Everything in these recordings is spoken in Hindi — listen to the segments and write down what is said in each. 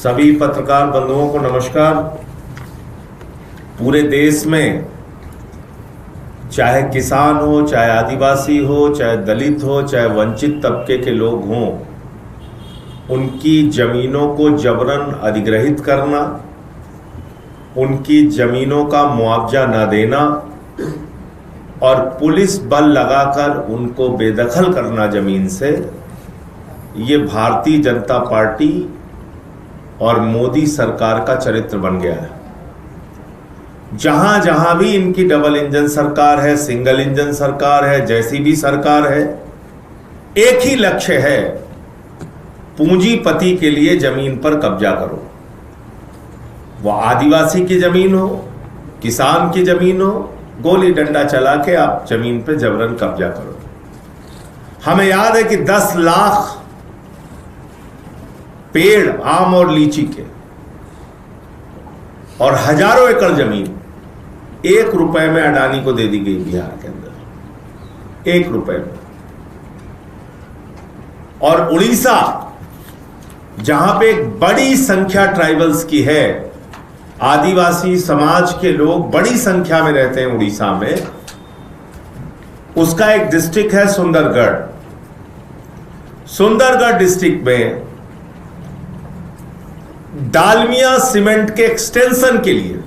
सभी पत्रकार बंधुओं को नमस्कार। पूरे देश में चाहे किसान हो, चाहे आदिवासी हो, चाहे दलित हो, चाहे वंचित तबके के लोग हों, उनकी जमीनों को जबरन अधिग्रहित करना, उनकी जमीनों का मुआवजा न देना और पुलिस बल लगाकर उनको बेदखल करना जमीन से, ये भारतीय जनता पार्टी और मोदी सरकार का चरित्र बन गया है। जहां जहां भी इनकी डबल इंजन सरकार है, सिंगल इंजन सरकार है, जैसी भी सरकार है, एक ही लक्ष्य है, पूंजीपति के लिए जमीन पर कब्जा करो। वह आदिवासी की जमीन हो, किसान की जमीन हो, गोली डंडा चला के आप जमीन पे जबरन कब्जा करो। हमें याद है कि 10 लाख पेड़ आम और लीची के और हजारों एकड़ जमीन 1 रुपए में अडानी को दे दी गई बिहार के अंदर, 1 रुपए में। और उड़ीसा, जहां पे एक बड़ी संख्या ट्राइबल्स की है, आदिवासी समाज के लोग बड़ी संख्या में रहते हैं उड़ीसा में, उसका एक डिस्ट्रिक्ट है सुंदरगढ़। सुंदरगढ़ डिस्ट्रिक्ट में डालमिया सीमेंट के एक्सटेंशन के लिए,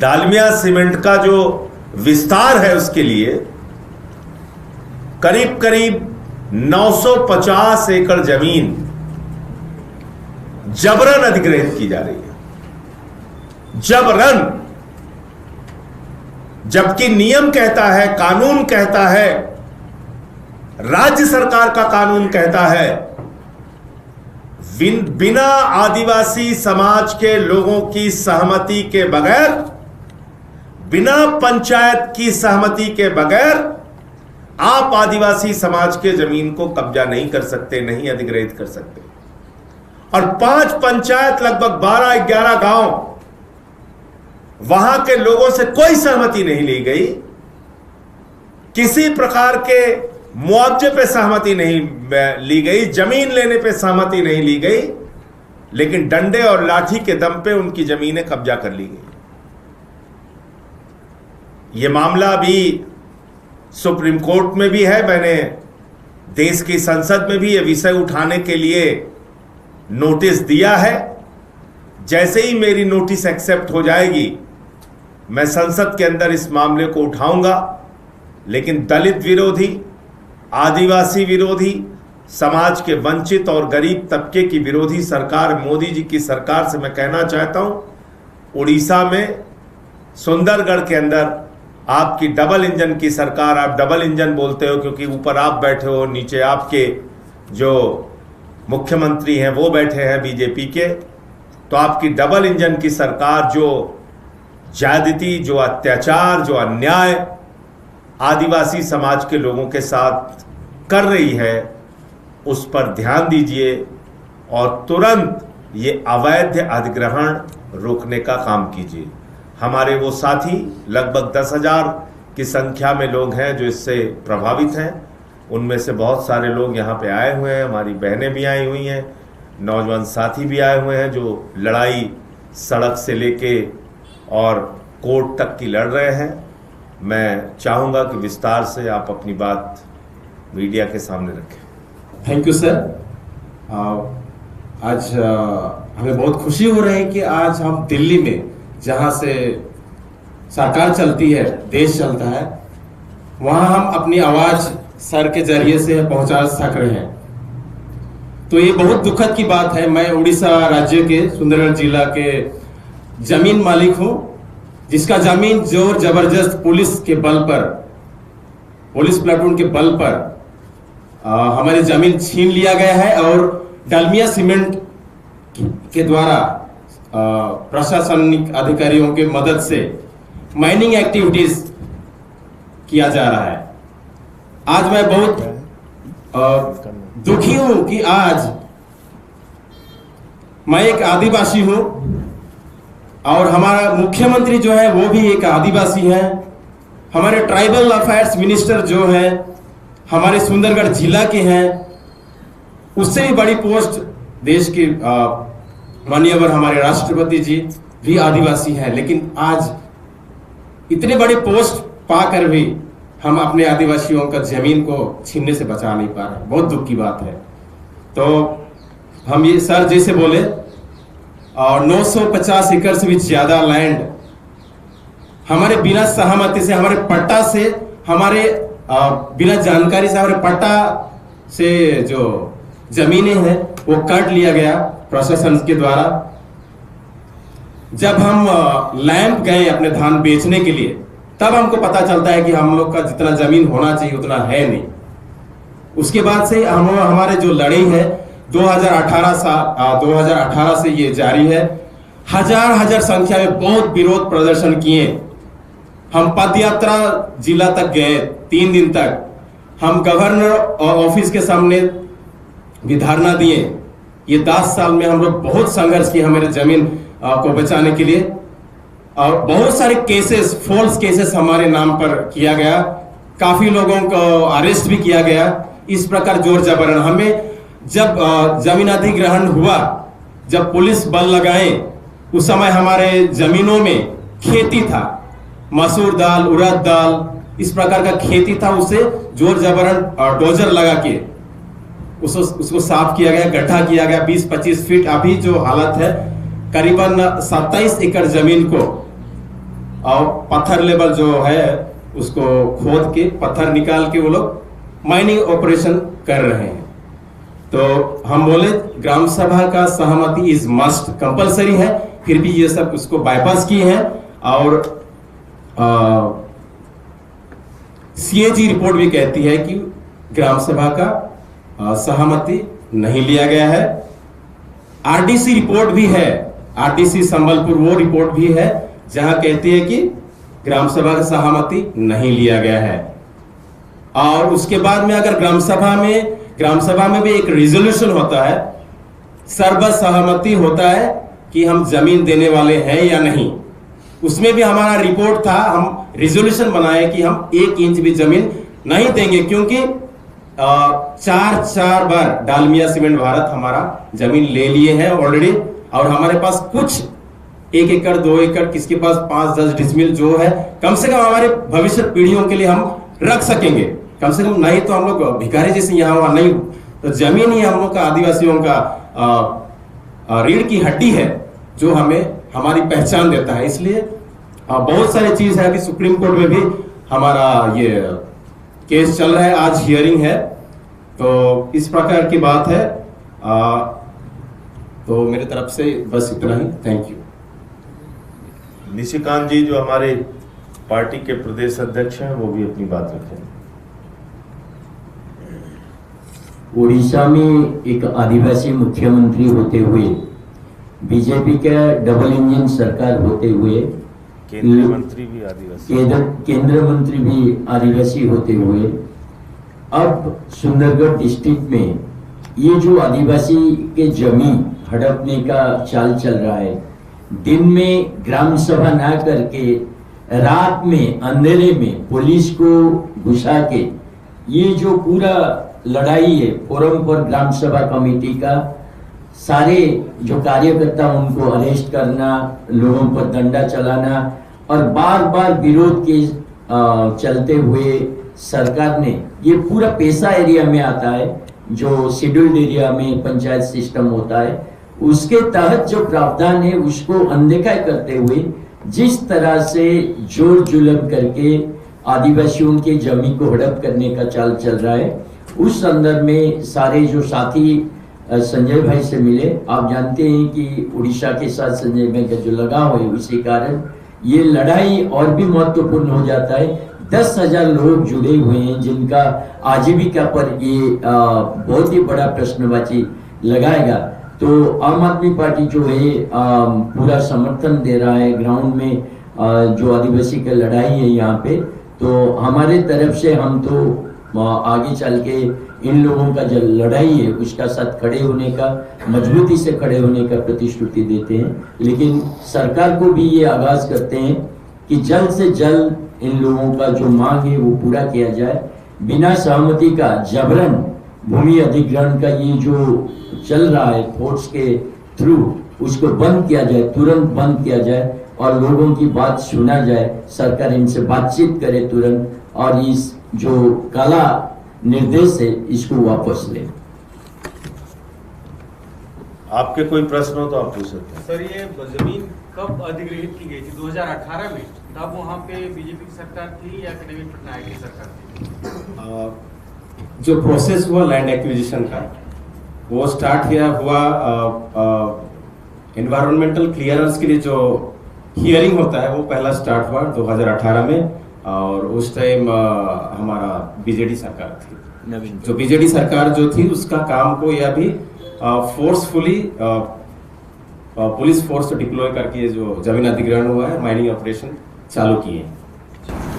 डालमिया सीमेंट का जो विस्तार है उसके लिए करीब करीब 950 एकड़ जमीन जबरन अधिग्रहित की जा रही है। जबरन, जबकि नियम कहता है, कानून कहता है, राज्य सरकार का कानून कहता है, बिना आदिवासी समाज के लोगों की सहमति के बगैर, बिना पंचायत की सहमति के बगैर आप आदिवासी समाज के जमीन को कब्जा नहीं कर सकते, नहीं अधिग्रहित कर सकते। और 5 पंचायत, लगभग 12-11 गांव, वहां के लोगों से कोई सहमति नहीं ली गई, किसी प्रकार के मुआवजे पे सहमति नहीं ली गई, जमीन लेने पे सहमति नहीं ली गई, लेकिन डंडे और लाठी के दम पे उनकी जमीनें कब्जा कर ली गई। यह मामला भी सुप्रीम कोर्ट में भी है। मैंने देश की संसद में भी यह विषय उठाने के लिए नोटिस दिया है। जैसे ही मेरी नोटिस एक्सेप्ट हो जाएगी, मैं संसद के अंदर इस मामले को उठाऊंगा। लेकिन दलित विरोधी, आदिवासी विरोधी, समाज के वंचित और गरीब तबके की विरोधी सरकार, मोदी जी की सरकार से मैं कहना चाहता हूं, उड़ीसा में सुंदरगढ़ के अंदर आपकी डबल इंजन की सरकार, आप डबल इंजन बोलते हो क्योंकि ऊपर आप बैठे हो, नीचे आपके जो मुख्यमंत्री हैं वो बैठे हैं बीजेपी के, तो आपकी डबल इंजन की सरकार जो ज्यादती, जो अत्याचार, जो अन्याय आदिवासी समाज के लोगों के साथ कर रही है, उस पर ध्यान दीजिए और तुरंत ये अवैध अधिग्रहण रोकने का काम कीजिए। हमारे वो साथी, लगभग 10,000 की संख्या में लोग हैं जो इससे प्रभावित हैं। उनमें से बहुत सारे लोग यहाँ पे आए हुए हैं, हमारी बहनें भी आई हुई हैं, नौजवान साथी भी आए हुए हैं जो लड़ाई सड़क से लेके और कोर्ट तक की लड़ रहे हैं। मैं चाहूँगा कि विस्तार से आप अपनी बात मीडिया के सामने रखें। Thank you sir. आज हमें बहुत खुशी हो रही है कि आज हम दिल्ली में, जहाँ से सरकार चलती है, देश चलता है, वहाँ हम अपनी आवाज़ सर के जरिए से पहुँचा सक रहे हैं। तो ये बहुत दुखद की बात है। मैं उड़ीसा राज्य के सुंदरगढ़ जिला के जमीन मालिक हूँ, जिसका जमीन जोर जबरदस्त पुलिस के बल पर, पुलिस प्लाटून के बल पर हमारी जमीन छीन लिया गया है और डालमिया सीमेंट के द्वारा प्रशासनिक अधिकारियों के मदद से माइनिंग एक्टिविटीज किया जा रहा है। आज मैं बहुत दुखी हूं कि आज मैं एक आदिवासी हूं और हमारा मुख्यमंत्री जो है वो भी एक आदिवासी है। हमारे ट्राइबल अफेयर्स मिनिस्टर जो है हमारे सुंदरगढ़ जिला के हैं, उससे भी बड़ी पोस्ट देश के माननीय हमारे राष्ट्रपति जी भी आदिवासी हैं, लेकिन आज इतने बड़े पोस्ट पाकर भी हम अपने आदिवासियों का जमीन को छीनने से बचा नहीं पा रहे। बहुत दुख की बात है। तो हम ये सर जैसे बोले, और 950 एकड़ से भी ज्यादा लैंड हमारे बिना सहमति से, हमारे पट्टा से, हमारे बिना जानकारी से, हमारे पट्टा से जो जमीनें हैं वो काट लिया गया प्रशासन के द्वारा। जब हम लैंप गए अपने धान बेचने के लिए, तब हमको पता चलता है कि हम लोग का जितना जमीन होना चाहिए उतना है नहीं। उसके बाद से हमारे जो लड़ाई है 2018 से ये जारी है। हजार संख्या में बहुत विरोध प्रदर्शन किए। हम पदयात्रा जिला तक गए, 3 दिन तक हम गवर्नर ऑफिस के सामने भी धरना दिए। ये 10 साल में हम लोग बहुत संघर्ष किए हमारे जमीन को बचाने के लिए, और बहुत सारे केसेस, फॉल्स केसेस हमारे नाम पर किया गया। काफी लोगों को अरेस्ट भी किया गया। इस प्रकार जोर जबरन हमें जब जमीन अधिग्रहण हुआ, जब पुलिस बल लगाए, उस समय हमारे जमीनों में खेती था, मसूर दाल, उड़द दाल, इस प्रकार का खेती था। उसे जोर जबरन डोजर लगा के उसको साफ किया गया, गड्ढा किया गया 20-25 फीट। अभी जो हालत है करीबन 27 एकड़ जमीन को, और पत्थर लेवल जो है उसको खोद के पत्थर निकाल के वो लोग माइनिंग ऑपरेशन कर रहे हैं। तो हम बोले ग्राम सभा का सहमति इज मस्ट, कंपलसरी है, फिर भी ये सब उसको बाईपास किए हैं। और सीएजी रिपोर्ट भी कहती है कि ग्राम सभा का सहमति नहीं लिया गया है। आरडीसी रिपोर्ट भी है, आरडीसी संबलपुर वो रिपोर्ट भी है जहां कहती है कि ग्राम सभा का सहमति नहीं लिया गया है। और उसके बाद में अगर ग्राम सभा में भी एक रिजोल्यूशन होता है, सर्वसहमति होता है कि हम जमीन देने वाले हैं या नहीं। उसमें भी हमारा रिपोर्ट था, हम रिजोल्यूशन बनाए कि हम 1 इंच भी जमीन नहीं देंगे, क्योंकि 4 बार डालमिया सीमेंट भारत हमारा जमीन ले लिए हैं ऑलरेडी। और हमारे पास कुछ 1 एकड़ 2 एकड़, किसके पास 5-10 डिसमिल जो है, कम से कम हमारे भविष्य पीढ़ियों के लिए हम रख सकेंगे कम से कम। नहीं तो हम लोग भिखारी जैसे यहाँ वहां नहीं। तो जमीन ही हम लोग का, आदिवासियों का रीढ़ की हड्डी है, जो हमें हमारी पहचान देता है। इसलिए बहुत सारी चीज है कि सुप्रीम कोर्ट में भी हमारा ये केस चल रहा है, आज हियरिंग है। तो इस प्रकार की बात है। तो मेरे तरफ से बस इतना ही। Thank you. निशिकांत जी जो हमारे पार्टी के प्रदेश अध्यक्ष हैं, वो भी अपनी बात रखें। उड़ीसा में एक आदिवासी मुख्यमंत्री होते हुए, बीजेपी का डबल इंजन सरकार होते हुए, केंद्रीय मंत्री भी आदिवासी, केंद्र मंत्री भी आदिवासी होते हुए, अब सुंदरगढ़ डिस्ट्रिक्ट में ये जो आदिवासी के जमीन हड़पने का चाल चल रहा है, दिन में ग्राम सभा ना करके रात में अंधेरे में पुलिस को घुसा के ये जो पूरा लड़ाई है, फोरम पर ग्राम सभा कमेटी का सारे जो कार्यकर्ता उनको अरेस्ट करना, लोगों पर डंडा चलाना, और बार बार विरोध के चलते हुए सरकार ने, ये पूरा पेशा एरिया में आता है जो शेड्यूल्ड एरिया में पंचायत सिस्टम होता है, उसके तहत जो प्रावधान है उसको अनदेखा करते हुए जिस तरह से जोर जुलम करके आदिवासियों के जमीन को हड़प करने का चाल चल रहा है, उस संदर्भ में सारे जो साथी संजय भाई से मिले। आप जानते हैं कि उड़ीसा के साथ संजय भाई का जो लगाव है, उसी कारण ये लड़ाई और भी महत्वपूर्ण हो जाता है। 10,000 लोग जुड़े हुए हैं जिनका आजीविका पर ये बहुत ही बड़ा प्रश्नवाची लगाएगा। तो आम आदमी पार्टी जो है पूरा समर्थन दे रहा है ग्राउंड में जो आदिवासी की लड़ाई है यहाँ पे। तो हमारे तरफ से हम तो आगे चल के इन लोगों का जो लड़ाई है उसका साथ खड़े होने का, मजबूती से खड़े होने का प्रतिश्रुति देते हैं। लेकिन सरकार को भी ये आगाज करते हैं कि जल्द से जल्द इन लोगों का जो मांग है वो पूरा किया जाए। बिना सहमति का जबरन भूमि अधिग्रहण का ये जो चल रहा है फोर्स के थ्रू, उसको बंद किया जाए, तुरंत बंद किया जाए और लोगों की बात सुना जाए, सरकार इनसे बातचीत करे तुरंत और इस जो काला निर्देश है इसको वापस ले। आपके कोई प्रश्न हो तो आप पूछ सकते हैं। सर, ये जमीन कब अधिग्रहित की गई थी? 2018 में, तब वहाँ पे बीजेपी की सरकार थी या नवीन पटनायक की सरकार थी? जो प्रोसेस हुआ लैंड एक्विजिशन का, वो स्टार्ट हुआ एनवायरमेंटल क्लियरेंस के लिए जो हियरिंग होता है वो पहला स्टार्ट हुआ 2018 में, और उस टाइम हमारा बीजेडी सरकार थी। जो बीजेडी सरकार जो थी उसका काम को यह भी फोर्सफुली पुलिस फोर्स डिप्लॉय करके जो जमीन अधिग्रहण हुआ है, माइनिंग ऑपरेशन चालू किए।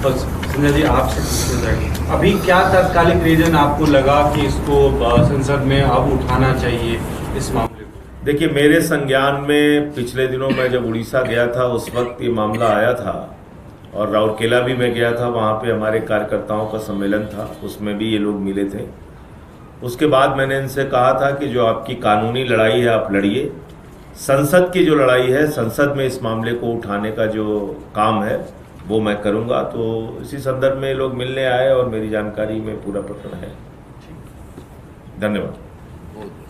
बस संजय जी, आपसे पूछना चाहिए, अभी क्या तात्कालिक रीजन आपको लगा कि इसको संसद में अब उठाना चाहिए इस मामले को? देखिए, मेरे संज्ञान में पिछले दिनों मैं जब उड़ीसा गया था उस वक्त ये मामला आया था, और राउरकेला भी मैं गया था, वहाँ पे हमारे कार्यकर्ताओं का सम्मेलन था, उसमें भी ये लोग मिले थे। उसके बाद मैंने इनसे कहा था कि जो आपकी कानूनी लड़ाई है आप लड़िए, संसद की जो लड़ाई है, संसद में इस मामले को उठाने का जो काम है वो मैं करूँगा। तो इसी संदर्भ में लोग मिलने आए और मेरी जानकारी में पूरा प्रकरण है। धन्यवाद।